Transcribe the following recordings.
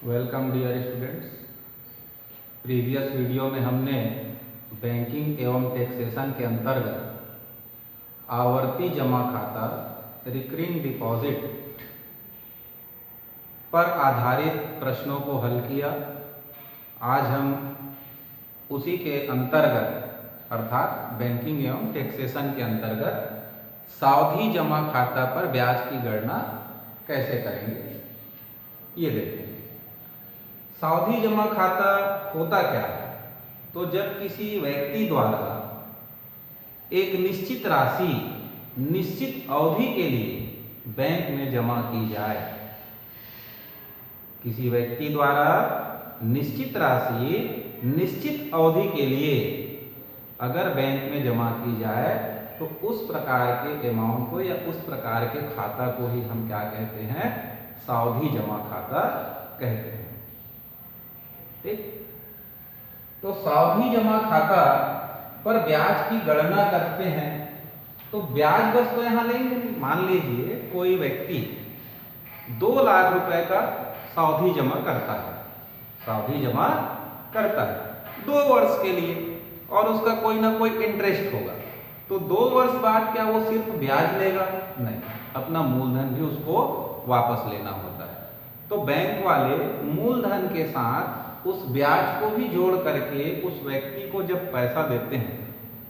Welcome dear students. Previous video में हमने banking एवं टैक्सेशन के अंतर्गत आवर्ती जमा खाता रिकरिंग डिपॉजिट पर आधारित प्रश्नों को हल किया। आज हम उसी के अंतर्गत अर्थात बैंकिंग एवं टैक्सेशन के अंतर्गत सावधि जमा खाता पर ब्याज की गणना कैसे करेंगे ये देखेंगे। सावधि जमा खाता होता क्या है? तो जब किसी व्यक्ति द्वारा एक निश्चित राशि निश्चित अवधि के लिए बैंक में जमा की जाए, किसी व्यक्ति द्वारा निश्चित राशि निश्चित अवधि के लिए अगर बैंक में जमा की जाए तो उस प्रकार के अमाउंट को या उस प्रकार के खाता को ही हम क्या कहते हैं? सावधि जमा खाता कहते हैं। ठीक, तो सावधि जमा खाता पर ब्याज की गणना करते हैं। तो ब्याज बस तो यहां लेंगे नहीं। मान लीजिए कोई व्यक्ति 2 लाख रुपए का सावधि जमा करता है, सावधि जमा करता है 2 वर्ष के लिए, और उसका कोई ना कोई इंटरेस्ट होगा। तो 2 वर्ष बाद क्या वो सिर्फ ब्याज लेगा? नहीं, अपना मूलधन भी उसको वापस लेना होता है। तो बैंक वाले मूलधन के साथ उस ब्याज को भी जोड़ करके उस व्यक्ति को जब पैसा देते हैं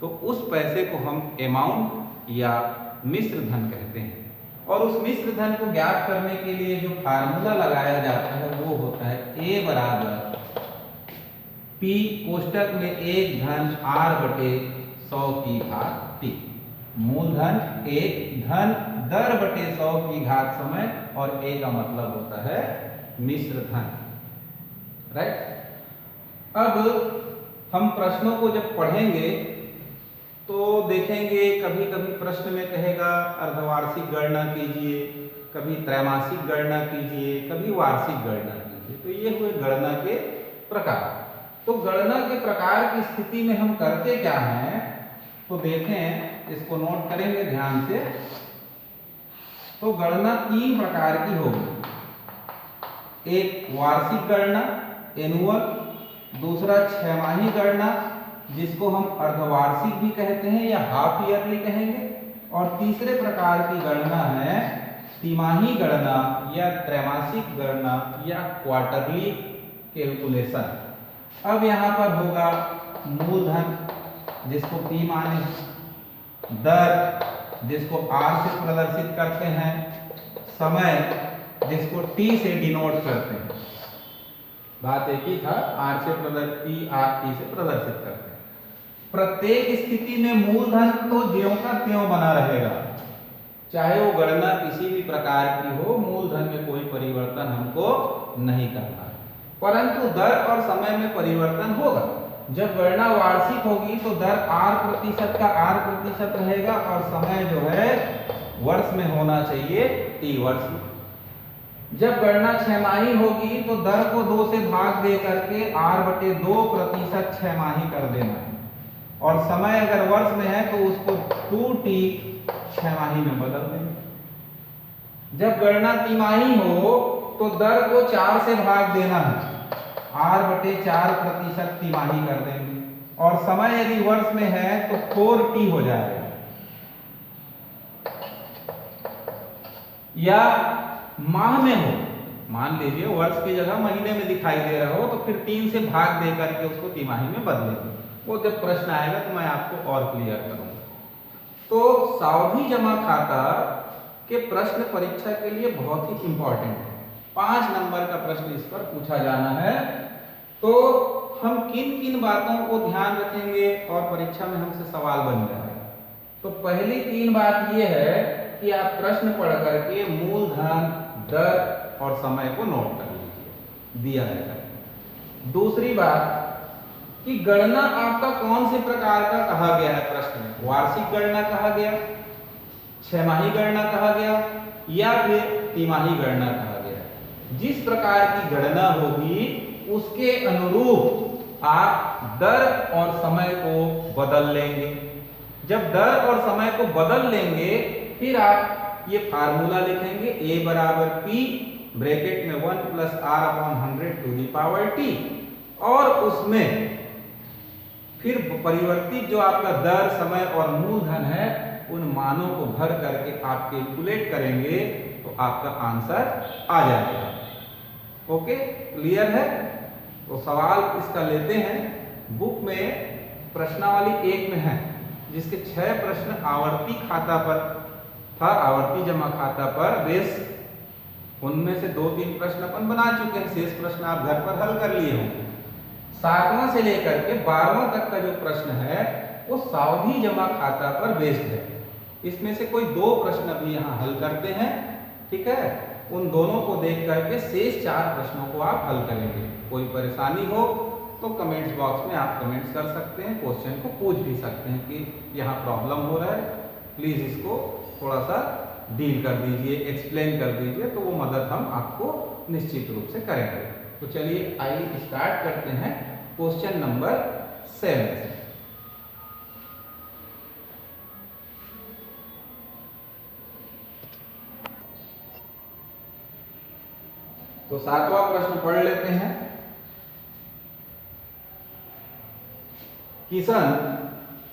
तो उस पैसे को हम अमाउंट या मिश्र धन कहते हैं। और उस मिश्र धन को ज्ञात करने के लिए जो फार्मूला लगाया जाता है वो होता है A बराबर P कोष्टक में 1 धन R बटे 100 की घात T। मूलधन 1 धन दर बटे 100 की घात समय, और A का मतलब होता है मिश्र धन। राइट। अब हम प्रश्नों को जब पढ़ेंगे तो देखेंगे कभी कभी प्रश्न में कहेगा अर्धवार्षिक गणना कीजिए, कभी त्रैमासिक गणना कीजिए, कभी वार्षिक गणना कीजिए। तो ये हुए गणना के प्रकार। तो गणना के प्रकार की स्थिति में हम करते क्या हैं? तो देखें, इसको नोट करेंगे ध्यान से। तो गणना 3 प्रकार की होगी। एक वार्षिक गणना एनुअल, दूसरा 6 माही गणना जिसको हम अर्धवार्षिक भी कहते हैं या हाफ ईयरली कहेंगे, और तीसरे प्रकार की गणना है तिमाही गणना या त्रैमासिक गणना या क्वार्टरली कैलकुलेशन। अब यहाँ पर होगा मूलधन जिसको P माने, दर जिसको R से प्रदर्शित करते हैं, समय जिसको T से डिनोट करते हैं। बात एक ही था, R से प्रदर्शित, T से प्रदर्शित करते हैं। प्रत्येक स्थिति में मूलधन तो ज्यों का त्यों बना रहेगा, चाहे वो गणना किसी भी प्रकार की हो, मूलधन में कोई परिवर्तन हमको नहीं करना है। परंतु दर और समय में परिवर्तन होगा। जब गणना वार्षिक होगी तो दर R% का R% रहेगा, और समय जो है वर्ष में होना चाहिए T वर्ष में। जब गणना 6 माही होगी तो दर को 2 से भाग दे करके R/2% 6 माही कर देना है, और समय अगर वर्ष में है तो उसको 2T 6 माही में बदल देंगे। जब गणना तिमाही हो तो दर को 4 से भाग देना है, R/4% तिमाही कर देंगे, और समय यदि वर्ष में है तो 4T हो जाएगा। या माह में हो, मान लीजिए वर्ष की जगह महीने में दिखाई दे रहा हो तो फिर 3 से भाग दे करके उसको तिमाही में बदलेंगे। वो जब प्रश्न आएगा तो मैं आपको और क्लियर करूंगा। तो सावधि जमा खाता के प्रश्न परीक्षा के लिए बहुत ही इंपॉर्टेंट है। 5 नंबर का प्रश्न इस पर पूछा जाना है। तो हम किन किन बातों को ध्यान रखेंगे और परीक्षा में हमसे सवाल बन जाएगा। तो पहली 3 बात यह है कि आप प्रश्न पढ़ करके मूलधन, दर और समय को नोट कर लीजिए, दिया है। दूसरी बात कि गणना आपका कौन से प्रकार का कहा गया है प्रश्न में? वार्षिक गणना कहा गया, 6 माही गणना कहा गया, या फिर तिमाही गणना कहा गया। जिस प्रकार की गणना होगी उसके अनुरूप आप दर और समय को बदल लेंगे। जब दर और समय को बदल लेंगे फिर आप ये फार्मूला लिखेंगे A बराबर P ब्रैकेट में 1 plus R upon 100 to the power T, और उसमें फिर परिवर्तित जो आपका दर, समय और मूलधन है उन मानों को भर करके आप कैलकुलेट करेंगे तो आपका आंसर आ जाएगा। ओके, क्लियर है? तो सवाल इसका लेते हैं। बुक में प्रश्नावली 1 में है, जिसके 6 प्रश्न आवर्ती खाता पर था, आवर्ती जमा खाता पर बेस। उनमें से 2-3 प्रश्न अपन बना चुके हैं, शेष प्रश्न आप घर पर हल कर लिए होंगे। 7वां से लेकर के 12वां तक का जो प्रश्न है वो सावधि जमा खाता पर बेस्ड है। इसमें से कोई 2 प्रश्न अभी यहाँ हल करते हैं, ठीक है? उन दोनों को देख करके शेष 4 प्रश्नों को आप हल करेंगे। कोई परेशानी हो तो कमेंट्स बॉक्स में आप कमेंट्स कर सकते हैं, क्वेश्चन को पूछ भी सकते हैं कि यहाँ प्रॉब्लम हो रहा है, प्लीज इसको थोड़ा सा डील कर दीजिए, एक्सप्लेन कर दीजिए, तो वो मदद हम आपको निश्चित रूप से करेंगे। तो चलिए आइए स्टार्ट करते हैं क्वेश्चन नंबर 7 से। तो 7वां प्रश्न पढ़ लेते हैं। किशन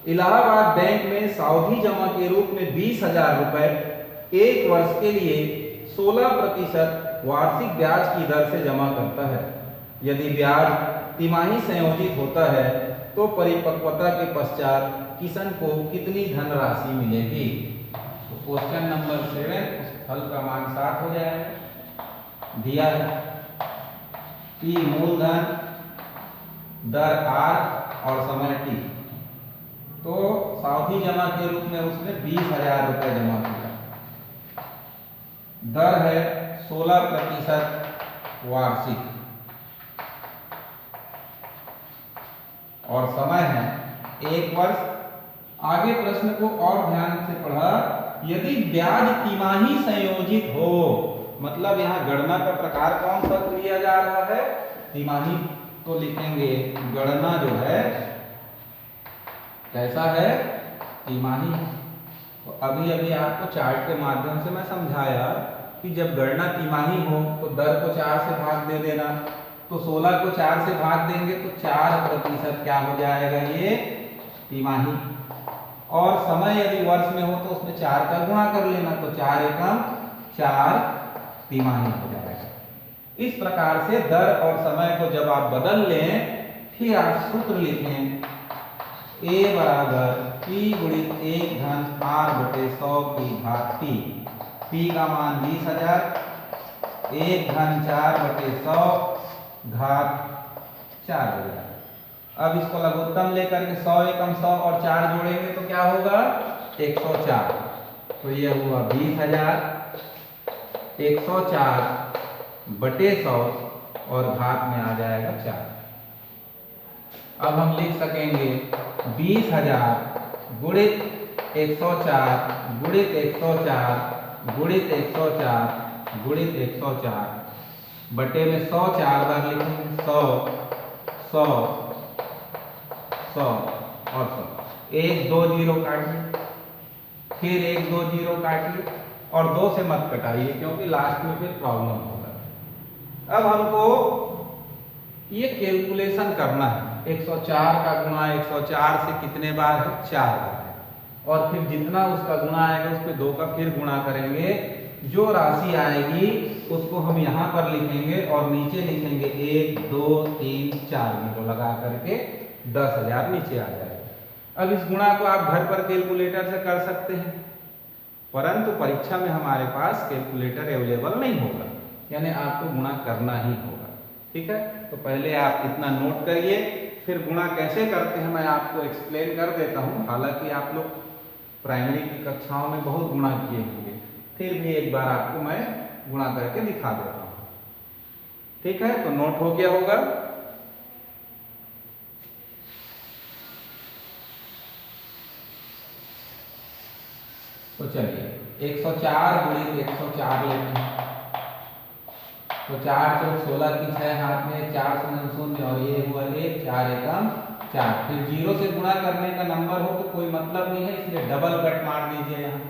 इलाहाबाद बैंक में सावधि जमा के रूप में 20,000 रुपए 1 वर्ष के लिए 16% वार्षिक ब्याज की दर से जमा करता है। यदि ब्याज तिमाही संयोजित होता है तो परिपक्वता के पश्चात किशन को कितनी धनराशि मिलेगी? तो क्वेश्चन नंबर 7 हल का मान 7 हो जाएगा। दिया है P मूलधन, दर R और समय T। तो सावधि जमा के रूप में उसने 20,000 रुपए जमा किया। दर है 16% वार्षिक और समय है 1 वर्ष। आगे प्रश्न को और ध्यान से पढ़ा। यदि ब्याज तिमाही संयोजित हो, मतलब यहाँ गणना का प्रकार कौन सा लिया जा रहा है? तिमाही। तो लिखेंगे गणना जो है कैसा है? तिमाही। तो अभी अभी आपको चार्ट के माध्यम से मैं समझाया कि जब गणना तिमाही हो तो दर को 4 से भाग दे देना। तो 16 को 4 से भाग देंगे तो 4% क्या हो जाएगा? ये तिमाही। और समय यदि वर्ष में हो तो उसमें 4 का गुणा कर लेना, तो 4 एकम 4 तिमाही हो जाएगा। इस प्रकार से दर और समय को जब आप बदल लें, फिर आप सूत्र लिखें A बराबर P गुणित 1 धन R बटे 100 की घात T। P का मान 20,000, 1 धन 4 बटे 100 घात 4 हो जाएगा। अब इसको लघुत्तम लेकर के 100 एकम 100 और 4 जोड़ेंगे तो क्या होगा? 104। तो ये हुआ 20,000, 104 बटे 100 और घात में आ जाएगा 4। अब हम लिख सकेंगे 20,000 गुणित 104 गुणित 104 गुणित 104 गुणित 104 बटे में 100 4 बार लिखेंगे। 100 100 100 और 100। 1 2 0 काट ली, फिर 1 2 0 काट ली, और 2 से मत कटाइए क्योंकि लास्ट में फिर प्रॉब्लम होगा। अब हमको ये कैलकुलेशन करना है। 104 का गुणा 104 से कितने बार है? 4 बार है। और फिर जितना उसका गुणा आएगा उस पर 2 का फिर गुणा करेंगे। जो राशि आएगी उसको हम यहाँ पर लिखेंगे और नीचे लिखेंगे 1 2 3 4 जीरो लगा करके 10,000 नीचे आ जाएगा। अब इस गुणा को आप घर पर कैलकुलेटर से कर सकते हैं, परंतु परीक्षा में हमारे पास कैलकुलेटर अवेलेबल नहीं होगा, यानी आपको गुणा करना ही होगा। ठीक है, तो पहले आप इतना नोट करिए, फिर गुणा कैसे करते हैं मैं आपको एक्सप्लेन कर देता हूँ। हालांकि आप लोग प्राइमरी की कक्षाओं में बहुत गुणा किए होंगे, फिर भी एक बार आपको मैं गुणा करके दिखा देता हूँ। ठीक है, तो नोट हो गया होगा। तो चलिए 104 गुणित 104 लेते हैं। तो 4 चौक 16 की 6 हाथ में 4 0 और ये हुआ 1 4 एकम 4। फिर 0 से गुणा करने का नंबर हो तो कोई मतलब नहीं है, इसलिए डबल कट मार दीजिए यहाँ।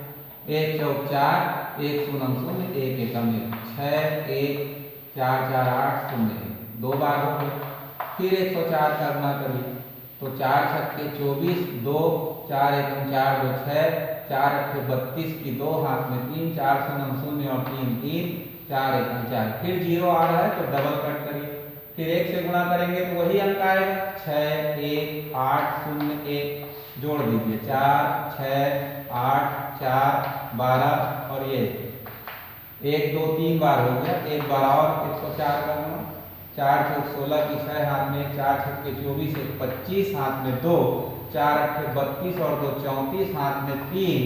एक चौक 4, एक शून्य शून्य, एक एकम 1, 6 1 4 4 8 0 1, 2 बार हो गए। फिर 104 का गुणा करिए तो 4 छक्के 24, 2 4 एकम 4 2 6, 4 अट्ठे 32 की 2 हाथ में 3, 4 शून्य शून्य और 3 3, 4 एकम 4। फिर 0 आ रहा है तो डबल कट करिए, फिर 1 से गुणा करेंगे तो वही अंक आएगा 6 1 8 0 1, जोड़ दीजिए 4 6 8 4 12 और ये 1 2 3 बार हो गया, एक बार और 104 का गुणा, 4 चौक 16 की 6 हाथ में 4 छक्के 24 1 25 हाथ में 2, 4 अट्ठे 32 और 2 34 हाथ में 3,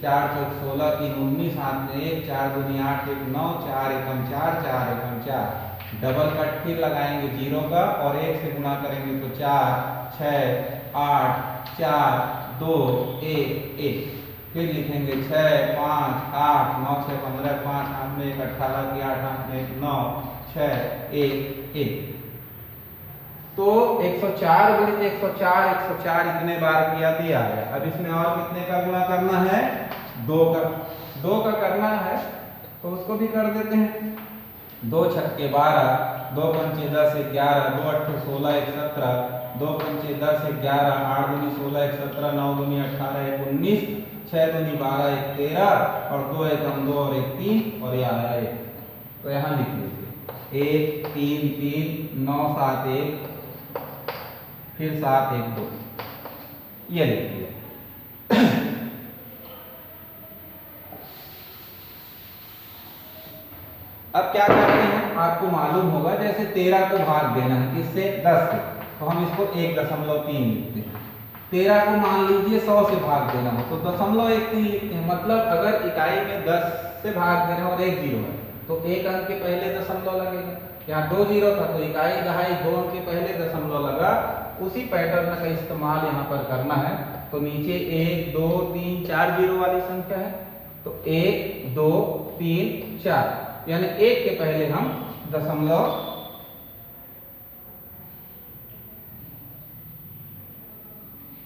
4 चौक 16 3 19 हाथ में 1, 4 दूनी 8 1 9, 4 एकम 4 4 एकम 4, डबल कट फिर लगाएंगे 0 का और 1 से गुणा करेंगे तो 4 6 8 4 2 1 1, फिर लिखेंगे 6 5 8 9 6 15, 5 हाथ में 1 18 की 8 हाथ में 1 9 6 1 1। तो 104 गुणित 104 104 इतने बार किया दिया है। अब इसमें और कितने का गुणा करना है? 2 का करना है तो उसको भी कर देते हैं। 2 छक्के 12, 2 पंचे 10 11, 2 अट्ठे 16 1 17, 2 पंचे 10 11, 8 दूनी 16 1 17, 9 दूनी 18 1 19, 6 दूनी 12 1 13 और 2 एकम 2 और 1 3 और ये आया 1। तो यहाँ लिख लीजिए 1 3 3 9 7 1, फिर 7 1 2, ये लिखिए। अब क्या करते हैं, आपको मालूम होगा जैसे 13 को भाग देना है किससे? 10 से, तो हम इसको 1.3 लिखते हैं। 13 को मान लीजिए 100 से भाग देना हो तो 0.13 लिखते हैं। मतलब अगर इकाई में 10 से भाग देना और 1 जीरो है तो एक अंक के पहले दशमलव लगेगा। यहाँ 2 जीरो था तो इकाई दहाई 2 अंक के पहले दशमलव लगा। उसी पैटर्न का इस्तेमाल यहाँ पर करना है। तो नीचे 1 2 3 4 जीरो वाली संख्या है तो 1 2 3 4, यानी 1 के पहले हम दशमलव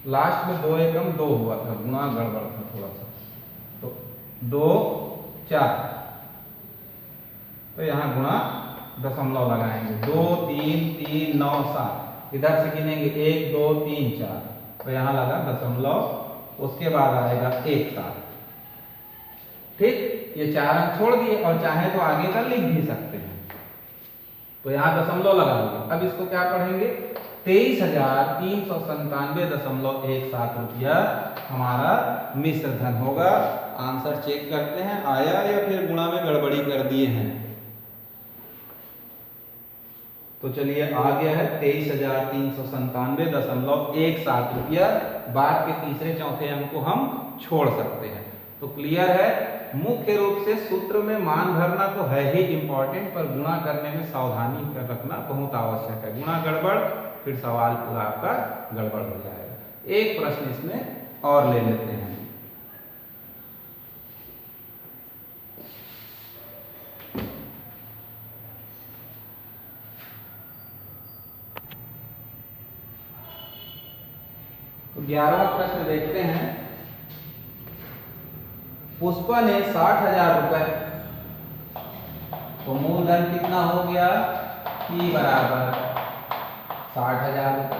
लास्ट में 2 एकम 2 हुआ था, गुणा गड़बड़ था थोड़ा सा, तो 2 4, तो यहाँ गुणा दशमलव लगाएंगे 2 3 3 9 7, इधर से गिनेंगे 1 2 3 4, तो यहाँ लगा दशमलव, उसके बाद आएगा 1 7। ठीक, ये 4 अंक छोड़ दिए और चाहे तो आगे का लिख भी सकते हैं। तो यहाँ दशमलव लगा दिए। अब इसको क्या पढ़ेंगे? 23,397.17 रुपया हमारा मिश्र धन होगा। आंसर चेक करते हैं आया या फिर गुणा में गड़बड़ी कर दिए हैं। तो चलिए आ गया है 23,397.17 रुपया। बाद के तीसरे चौथे अंक को हम छोड़ सकते हैं। तो क्लियर है। मुख्य रूप से सूत्र में मान भरना तो है ही इंपॉर्टेंट, पर गुणा करने में सावधानी रखना बहुत आवश्यक है। गुणा गड़बड़ फिर सवाल पूरा आपका गड़बड़ हो जाएगा। एक प्रश्न इसमें और ले लेते हैं। तो 11वां प्रश्न देखते हैं। पुष्पा ने 60,000 रुपए, तो मूलधन कितना हो गया? P बराबर 60,000 रुपए।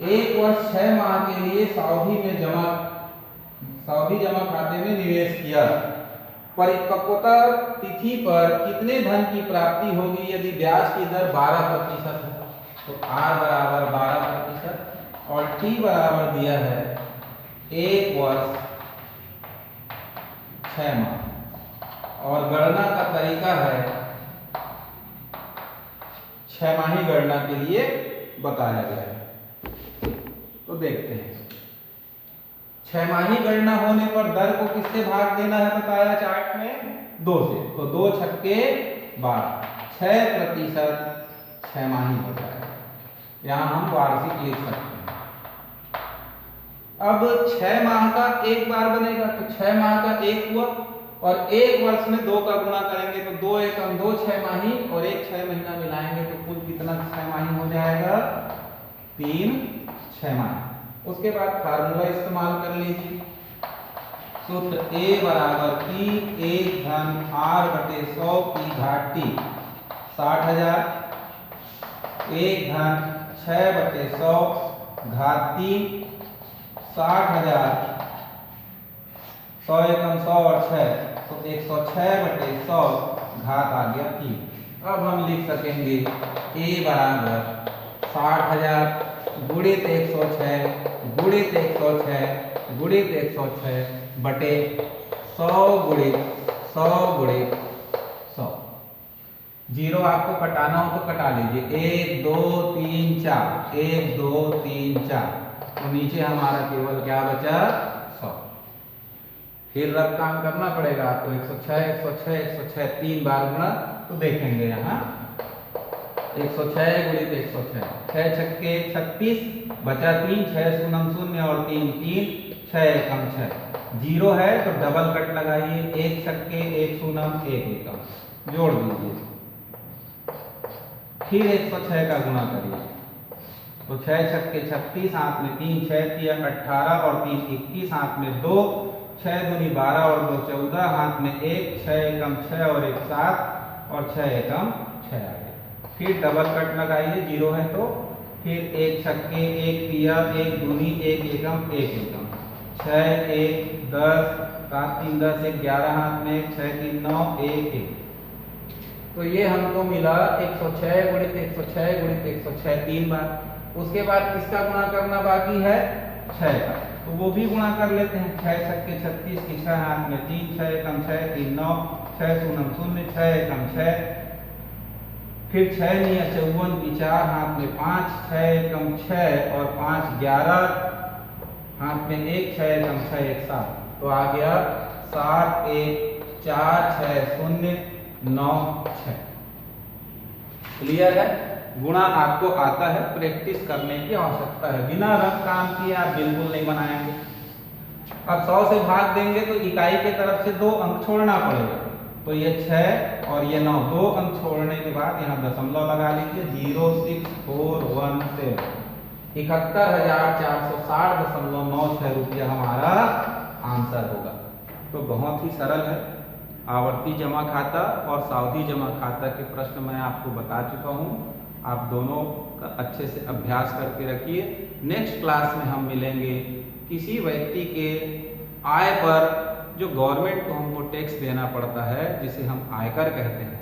एक वर्ष 6 माह के लिए सावधि जमा खाते में निवेश किया। परिपक्वता तिथि पर कितने धन की प्राप्ति होगी यदि ब्याज की दर 12% है? तो R बराबर 12% और T बराबर दिया है 1 वर्ष 6 माह, और गणना का तरीका है 6 माही गणना के लिए बताया गया है। तो देखते हैं 6 माही गणना होने पर दर को किससे भाग देना है बताया चार्ट में? 2 से। तो 2 छक्के 12, 6% 6 माही होता है। यहां हम वार्षिक लिख सकते हैं। अब 6 माह का एक बार बनेगा तो 6 माह का 1 हुआ, और 1 वर्ष में 2 का गुणा करेंगे तो 2 एकम 2 6 माही और 1 6 महीना मिलाएंगे तो कुल कितना 6 माही हो जाएगा? 3 6 माही। उसके बाद फार्मूला इस्तेमाल कर लीजिए। सूत्र A बराबर P 1 धन R बटे 100 की घात T 60,000 1 धन 6 बटे 100 घात 3 60,000 100 एकम 100 और 6 तो 106 बटे 100 घात आ गया 3। अब हम लिख सकेंगे A बराबर 60,000 गुणित 106 गुणित 106 गुणित 106 बटे 100 गुणित 100 गुणित 100। जीरो आपको कटाना हो तो कटा लीजिए। 1 2 3 4 1 2 3 4 तो नीचे हमारा केवल क्या बचा 100। फिर रब काम करना पड़ेगा आपको 106 106 106 3 बार गुणा तो देखेंगे यहाँ 106 गुणित 106 6 छक्के 36 बचा 3 6 शून्य शून्य और 3 3 6 एकम 6 जीरो है तो डबल कट लगाइए 1 छक्के 1 शून्य 1 एकम जोड़ दीजिए। फिर 106 का गुणा करिए तो 6 छक्के 36 हाथ में 3 6 3 18 और 3 21 हाथ में 2 6 दूनी 12 और 2 14 हाथ में 1 6 एकम 6 और 1 7 और 6 एकम 6 आ गया। फिर डबल कट लगाइए जीरो है तो फिर 1 छक्के 1 तिया 1 दूनी 1 एकम 1 एकम 6 1 10 7 3 10 1 11 हाथ में 6 3 9 1 1 तो ये हमको मिला 106 गुणित 106 गुणित 106 3 बार। उसके बाद किसका गुणा करना बाकी है 6 का तो वो भी गुणा कर लेते हैं। 6 छक्के 36 की 6 हाथ में 3 6 एकम 6 3 9 6 शून्य शून्य 6 एकम 6 फिर 6 नहीं 54 की 4 हाथ में 5 6 एकम 6 और 5 11 हाथ में 1 6 एकम 6 1 7 तो आ गया 7 1 4 6 0 9 6। क्लियर है। गुणा आपको आता है, प्रैक्टिस करने की आवश्यकता है। बिना रफ काम किए आप बिल्कुल नहीं बनाएंगे। अब 100 से भाग देंगे तो इकाई के तरफ से 2 अंक छोड़ना पड़ेगा तो ये 6 और ये 9 2 अंक छोड़ने के बाद यहाँ दशमलव लगा लीजिए 06417 71,460.96 रुपया हमारा आंसर होगा। तो बहुत ही सरल है। आवर्ती जमा खाता और सावधि जमा खाता के प्रश्न मैं आपको बता चुका हूँ। आप दोनों का अच्छे से अभ्यास करके रखिए। नेक्स्ट क्लास में हम मिलेंगे किसी व्यक्ति के आय पर जो गवर्नमेंट को हमको टैक्स देना पड़ता है जिसे हम आयकर कहते हैं,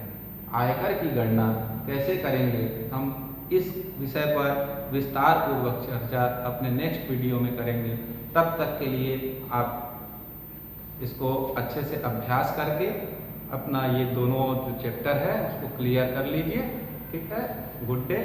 आयकर की गणना कैसे करेंगे हम इस विषय पर विस्तार पूर्वक चर्चा अपने नेक्स्ट वीडियो में करेंगे। तब तक के लिए आप इसको अच्छे से अभ्यास करके अपना ये दोनों जो चैप्टर है उसको क्लियर कर लीजिए। ठीक है। Good day.